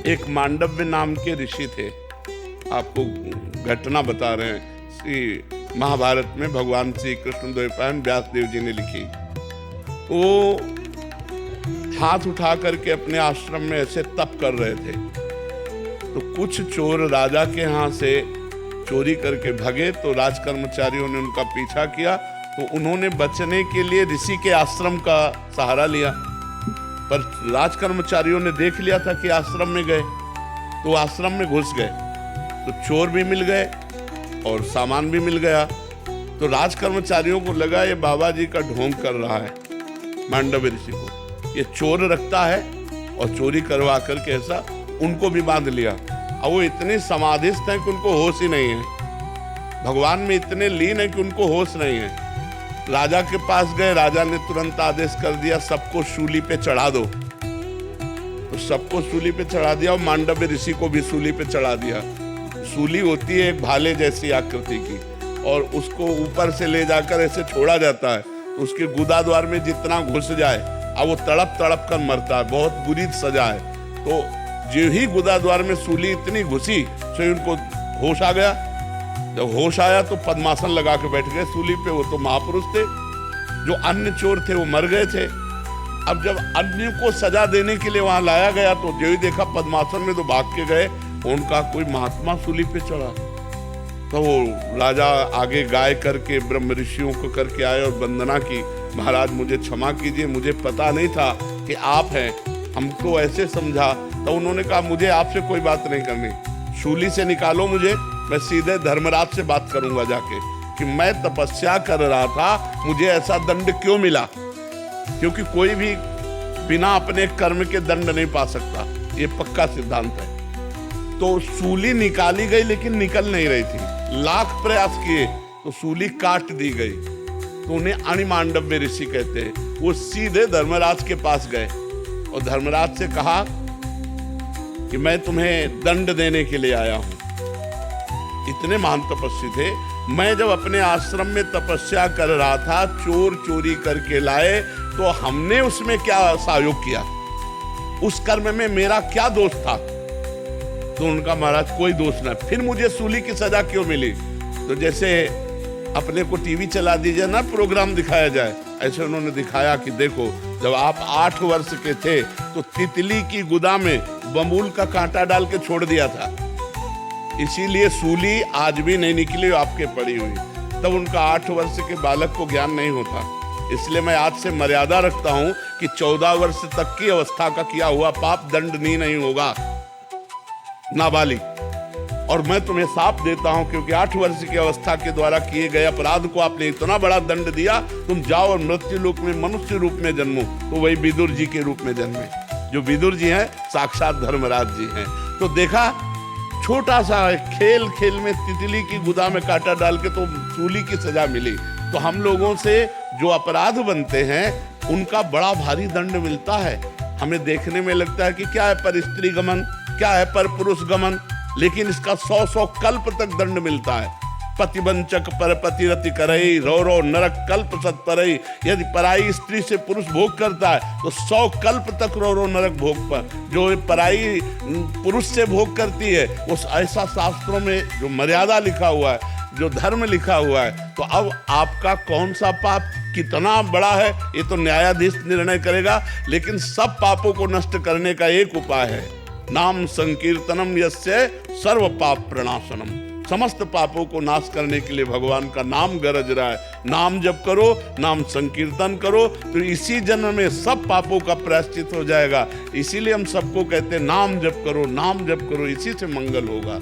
एक मांडव्य नाम के ऋषि थे। आपको घटना बता रहे हैं, श्री महाभारत में भगवान श्री कृष्ण द्वैपायन व्यास देव जी ने लिखी। वो हाथ उठा करके अपने आश्रम में ऐसे तप कर रहे थे, तो कुछ चोर राजा के यहाँ से चोरी करके भगे, तो राजकर्मचारियों ने उनका पीछा किया, तो उन्होंने बचने के लिए ऋषि के आश्रम का सहारा लिया। पर राजकर्मचारियों ने देख लिया था कि आश्रम में गए, तो आश्रम में घुस गए, तो चोर भी मिल गए और सामान भी मिल गया। तो राजकर्मचारियों को लगा ये बाबा जी का ढोंग कर रहा है मांडव्य ऋषि को, ये चोर रखता है और चोरी करवा करके ऐसा उनको भी बांध लिया। अब वो इतने समाधिस्थ हैं कि उनको होश ही नहीं है, भगवान में इतने लीन है कि उनको होश नहीं है। राजा के पास गए, राजा ने तुरंत आदेश कर दिया सबको शूली पे चढ़ा दो, तो सबको शूली पे चढ़ा दिया और मांडव्य ऋषि को भी शूली पे चढ़ा दिया। शूली होती है एक भाले जैसी आकृति की, और उसको ऊपर से ले जाकर ऐसे छोड़ा जाता है, तो उसके गुदा द्वार में जितना घुस जाए, अब वो तड़प तड़प कर मरता है, बहुत बुरी सजा है। तो जो ही गुदा द्वार में शूली इतनी घुसी, तो उनको होश आ गया। जब होश आया तो पद्मासन लगा के बैठ गए सूली पे। वो तो महापुरुष थे, जो अन्य चोर थे वो मर गए थे। अब जब अन्य को सजा देने के लिए वहां लाया गया, तो जो ही देखा पद्मासन में तो भाग के गए, उनका कोई महात्मा सूली पे चढ़ा। तो वो राजा आगे गाय करके ब्रह्म ऋषियों को करके आए और वंदना की, महाराज मुझे क्षमा कीजिए, मुझे पता नहीं था कि आप हैं, हमको ऐसे समझा। तो उन्होंने कहा मुझे आपसे कोई बात नहीं करनी, शूली से निकालो मुझे, मैं सीधे धर्मराज से बात करूंगा जाके कि मैं तपस्या कर रहा था, मुझे ऐसा दंड क्यों मिला। क्योंकि कोई भी बिना अपने कर्म के दंड नहीं पा सकता, ये पक्का सिद्धांत है। तो शूली निकाली गई लेकिन निकल नहीं रही थी, लाख प्रयास किए तो शूली काट दी गई। तो उन्हें अणिमांडव्य ऋषि कहते हैं। वो सीधे धर्मराज के पास गए और धर्मराज से कहा कि मैं तुम्हें दंड देने के लिए आया हूं। इतने महान तपस्वी थे, मैं जब अपने आश्रम में तपस्या कर रहा था, चोर चोरी करके लाए, तो हमने उसमें क्या सहयोग किया, उस कर्म में मेरा क्या दोष था। तो उनका महाराज कोई दोष ना, फिर मुझे सूली की सजा क्यों मिली। तो जैसे अपने को टीवी चला दीजिए ना, प्रोग्राम दिखाया जाए, ऐसे उन्होंने दिखाया कि देखो जब आप 8 वर्ष के थे तो तितली की गुदा में बबूल का कांटा डाल के छोड़ दिया था, इसीलिए सूली आज भी नहीं निकली, आपके पड़ी हुई। तब उनका 8 वर्ष के बालक को ज्ञान नहीं होता, इसलिए मैं आज से मर्यादा रखता हूं कि 14 वर्ष तक की अवस्था का किया हुआ पाप दंडनीय नहीं होगा, नाबालिग। और मैं तुम्हें साफ देता हूं, क्योंकि 8 वर्ष की अवस्था के द्वारा किए गए अपराध को आपने इतना बड़ा दंड दिया, तुम जाओ और मृत्यु लोक में मनुष्य रूप में जन्मो। तो वही विदुर जी के रूप में जन्मे, जो विदुर जी हैं साक्षात धर्मराज जी हैं। तो देखा, छोटा सा खेल खेल में तितली की गुदा में कांटा डाल के तो सूली की सजा मिली। तो हम लोगों से जो अपराध बनते हैं उनका बड़ा भारी दंड मिलता है। हमें देखने में लगता है कि क्या है पर स्त्री गमन, क्या है पर पुरुष गमन, लेकिन इसका 100 कल्प तक दंड मिलता है। पतिवंचक पर पतिरति करई, रो रो नरक कल्प सत परई। यदि पराई स्त्री से पुरुष भोग करता है तो 100 कल्प तक रो रो नरक भोग पर। जो पराई पुरुष से भोग करती है, वो ऐसा शास्त्रों में जो मर्यादा लिखा हुआ है, जो धर्म लिखा हुआ है। तो अब आपका कौन सा पाप कितना बड़ा है, ये तो न्यायाधीश निर्णय करेगा। लेकिन सब पापों को नष्ट करने का एक उपाय है, नाम संकीर्तनम यस्य सर्व पाप प्रणाशनम। समस्त पापों को नाश करने के लिए भगवान का नाम गरज रहा है। नाम जप करो, नाम संकीर्तन करो, तो इसी जन्म में सब पापों का प्रायश्चित हो जाएगा। इसीलिए हम सबको कहते हैं नाम जप करो, नाम जप करो, इसी से मंगल होगा।